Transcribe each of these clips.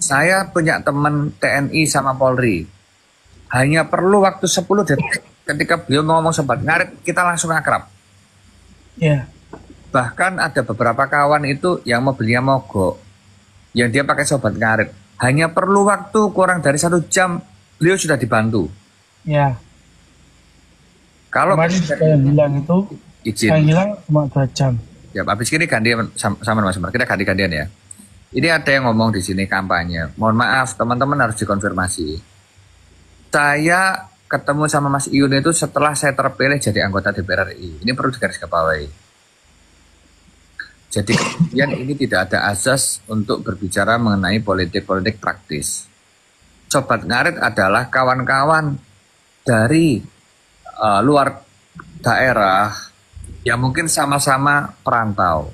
Saya punya teman TNI sama Polri. Hanya perlu waktu 10 detik ketika beliau ngomong sobat ngarit, kita langsung akrab. Ya. Bahkan ada beberapa kawan itu yang mobilnya mogok, yang dia pakai sobat ngarit. Hanya perlu waktu kurang dari 1 jam, beliau sudah dibantu. Ya. Kalau Kemarin saya bilang itu, saya izin, hilang cuma 2 jam. ya habis ini ganti sama Mas Umar. Kita ganti-gantian ya. Ini ada yang ngomong di sini kampanye. Mohon maaf, teman-teman harus dikonfirmasi. Saya ketemu sama Mas Iyun itu setelah saya terpilih jadi anggota DPR RI. Ini perlu digarisbawahi. Jadi kemudian ini tidak ada asas untuk berbicara mengenai politik-politik praktis. Sobat ngarit adalah kawan-kawan dari luar daerah yang mungkin sama-sama perantau.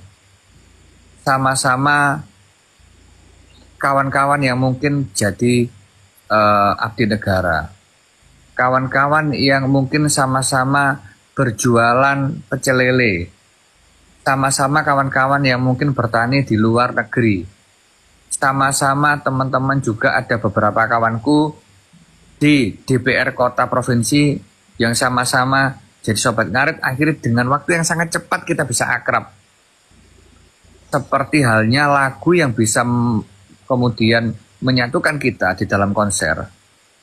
Sama-sama kawan-kawan yang mungkin jadi abdi negara. Kawan-kawan yang mungkin sama-sama berjualan pecel lele. Sama-sama kawan-kawan yang mungkin bertani di luar negeri. Sama-sama teman-teman juga ada beberapa kawanku di DPR kota provinsi yang sama-sama jadi sobat ngarit. Akhirnya dengan waktu yang sangat cepat kita bisa akrab. Seperti halnya lagu yang bisa kemudian menyatukan kita di dalam konser.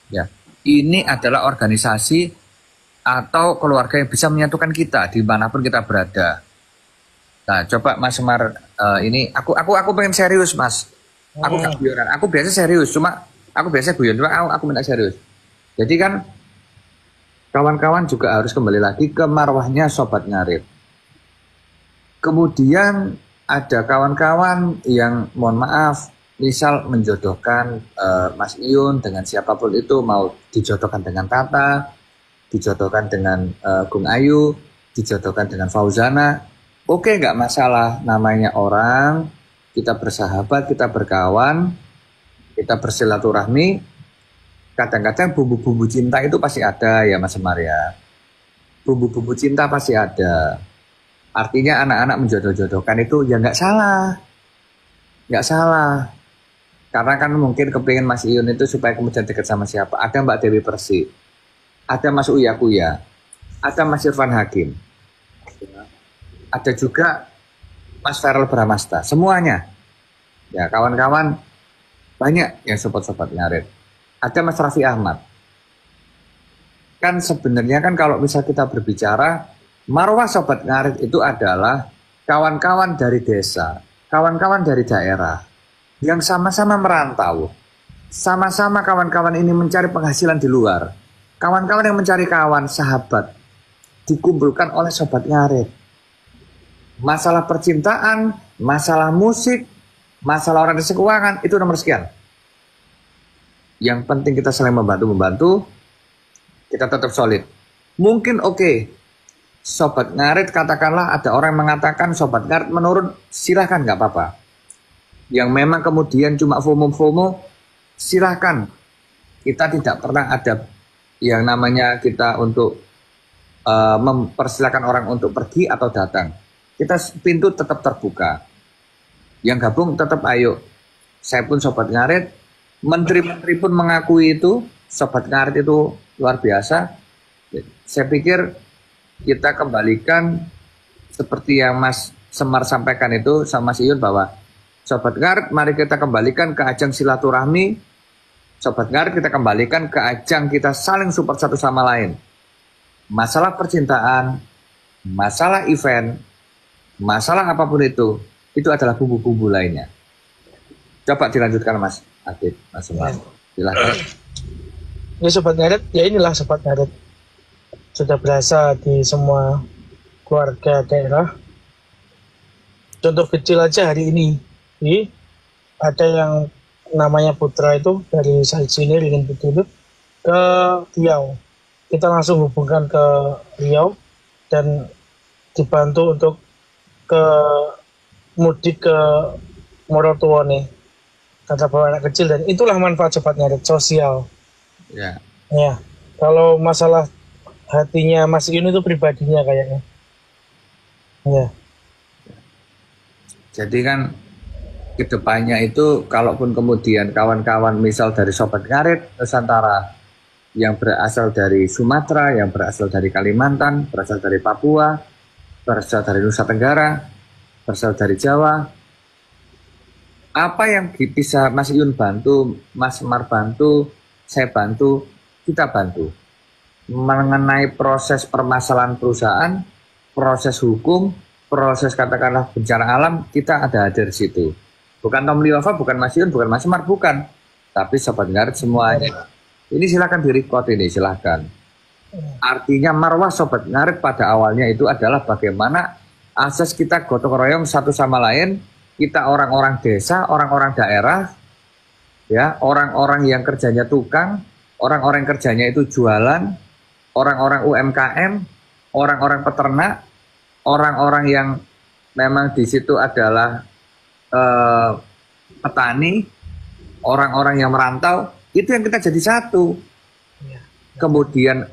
Ya, ini adalah organisasi atau keluarga yang bisa menyatukan kita dimanapun kita berada. Nah, coba Mas Semar, ini aku pengen serius, Mas. Aku gak guyonan. Aku biasa serius, cuma aku biasa guyon, cuma aku minta serius. Jadi kan kawan-kawan juga harus kembali lagi ke marwahnya sobat ngarit. Kemudian ada kawan-kawan yang mohon maaf, misal menjodohkan Mas Iyun dengan siapapun itu, mau dijodohkan dengan Tata, dijodohkan dengan Gung Ayu, dijodohkan dengan Fauzana. Oke, nggak masalah, namanya orang, kita bersahabat, kita berkawan, kita bersilaturahmi. Kadang-kadang bumbu-bumbu cinta itu pasti ada ya Mas Semar ya. Bumbu-bumbu cinta pasti ada. Artinya anak-anak menjodoh-jodohkan itu ya nggak salah. Nggak salah. Karena kan mungkin kepingin Mas Iyun itu supaya kemudian dekat sama siapa. Ada Mbak Dewi Persik, ada Mas Uya Kuya, ada Mas Irfan Hakim. Ada juga Mas Feral Bramasta, semuanya. Ya, kawan-kawan banyak yang sobat-sobat ngarit. Ada Mas Raffi Ahmad. Kan sebenarnya kan kalau bisa kita berbicara, marwah sobat ngarit itu adalah kawan-kawan dari desa, kawan-kawan dari daerah yang sama-sama merantau. Sama-sama kawan-kawan ini mencari penghasilan di luar. Kawan-kawan yang mencari kawan, sahabat, dikumpulkan oleh sobat ngarit. Masalah percintaan, masalah musik, masalah orientasi keuangan, itu nomor sekian. Yang penting kita saling membantu-membantu, kita tetap solid. Mungkin oke, sobat ngarit katakanlah ada orang yang mengatakan sobat ngarit menurun, silahkan nggak apa-apa. Yang memang kemudian cuma FOMO-FOMO, silahkan. Kita tidak pernah ada yang namanya kita untuk mempersilahkan orang untuk pergi atau datang. Kita pintu tetap terbuka. Yang gabung tetap ayo. Saya pun sobat ngarit, menteri-menteri pun mengakui itu, sobat ngarit itu luar biasa. Saya pikir kita kembalikan seperti yang Mas Semar sampaikan itu sama Mas Iyun bahwa sobat ngarit mari kita kembalikan ke ajang silaturahmi. Sobat ngarit kita kembalikan ke ajang kita saling support satu sama lain. Masalah percintaan, masalah event, masalah apapun itu adalah bumbu-bumbu lainnya. Coba dilanjutkan Mas Adit, Mas Semar. Silahkan. Ya sobat ngarit, ya inilah sobat ngarit. Sudah berasa di semua keluarga daerah. Contoh kecil aja hari ini. Ada yang namanya Putra itu dari sini ingin betul ke Riau. Kita langsung hubungkan ke Riau dan dibantu untuk ke mudik ke Morotuone kata bawa anak kecil, dan itulah manfaat sobat ngarit sosial. Ya. Ya, kalau masalah hatinya Mas Iyun itu pribadinya kayaknya. Ya. Jadi kan kedepannya itu kalaupun kemudian kawan-kawan misal dari Sobat Ngarit Nusantara yang berasal dari Sumatera, yang berasal dari Kalimantan, berasal dari Papua, berasal dari Nusa Tenggara, berasal dari Jawa, apa yang bisa Mas Yun bantu, Mas Semar bantu, saya bantu, kita bantu. Mengenai proses permasalahan perusahaan, proses hukum, proses katakanlah bencana alam, kita ada di situ. Bukan Tom Liova, bukan Mas Yun, bukan Mas Semar, bukan. Tapi Sobat Ngarit semuanya. Ini silakan di-record ini, silakan. Artinya marwah Sobat Ngarit pada awalnya itu adalah bagaimana asas kita gotong royong satu sama lain, kita orang-orang desa, orang-orang daerah, ya, orang-orang yang kerjanya tukang, orang-orang yang kerjanya itu jualan, orang-orang UMKM, orang-orang peternak, orang-orang yang memang di situ adalah petani, orang-orang yang merantau, itu yang kita jadi satu. Kemudian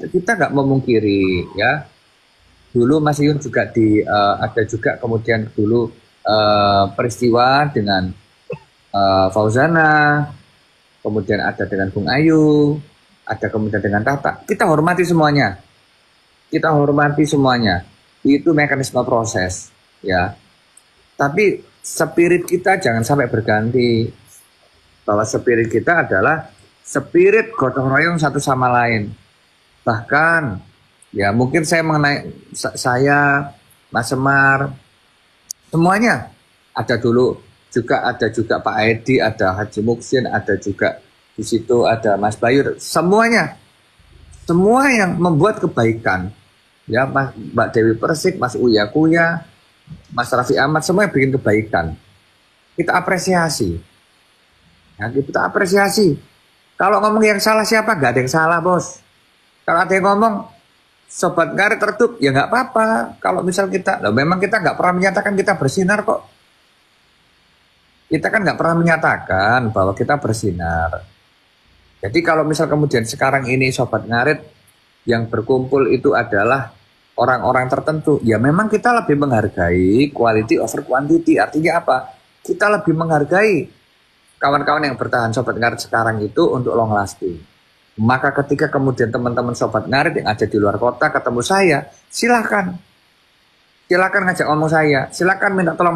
kita nggak memungkiri ya. Dulu Mas Yun juga ada juga kemudian dulu peristiwa dengan Fauzana, kemudian ada dengan Bung Ayu, ada kemudian dengan Tata. Kita hormati semuanya. Kita hormati semuanya. Itu mekanisme proses ya. Tapi spirit kita jangan sampai berganti. Bahwa spirit kita adalah spirit gotong royong satu sama lain. Bahkan ya mungkin saya Mas Semar semuanya ada dulu juga, ada juga Pak Edi, ada Haji Muksin, ada juga di situ ada Mas Bayu, semuanya semua yang membuat kebaikan ya, Mbak Dewi Persik, Mas Uya Kuya, Mas Raffi Ahmad, semua yang bikin kebaikan kita apresiasi ya, kita apresiasi. Kalau ngomong yang salah siapa? Gak ada yang salah bos. Kalau ada yang ngomong Sobat Ngarit tertutup, ya nggak apa-apa. Kalau misal kita, memang kita nggak pernah menyatakan kita bersinar kok. Kita kan nggak pernah menyatakan bahwa kita bersinar. Jadi kalau misal kemudian sekarang ini Sobat Ngarit yang berkumpul itu adalah orang-orang tertentu, ya memang kita lebih menghargai quality over quantity. Artinya apa? Kita lebih menghargai kawan-kawan yang bertahan Sobat Ngarit sekarang itu untuk long lasting. Maka ketika kemudian teman-teman Sobat Ngarit yang ada di luar kota ketemu saya, silakan ngajak ngomong saya, silakan minta tolong.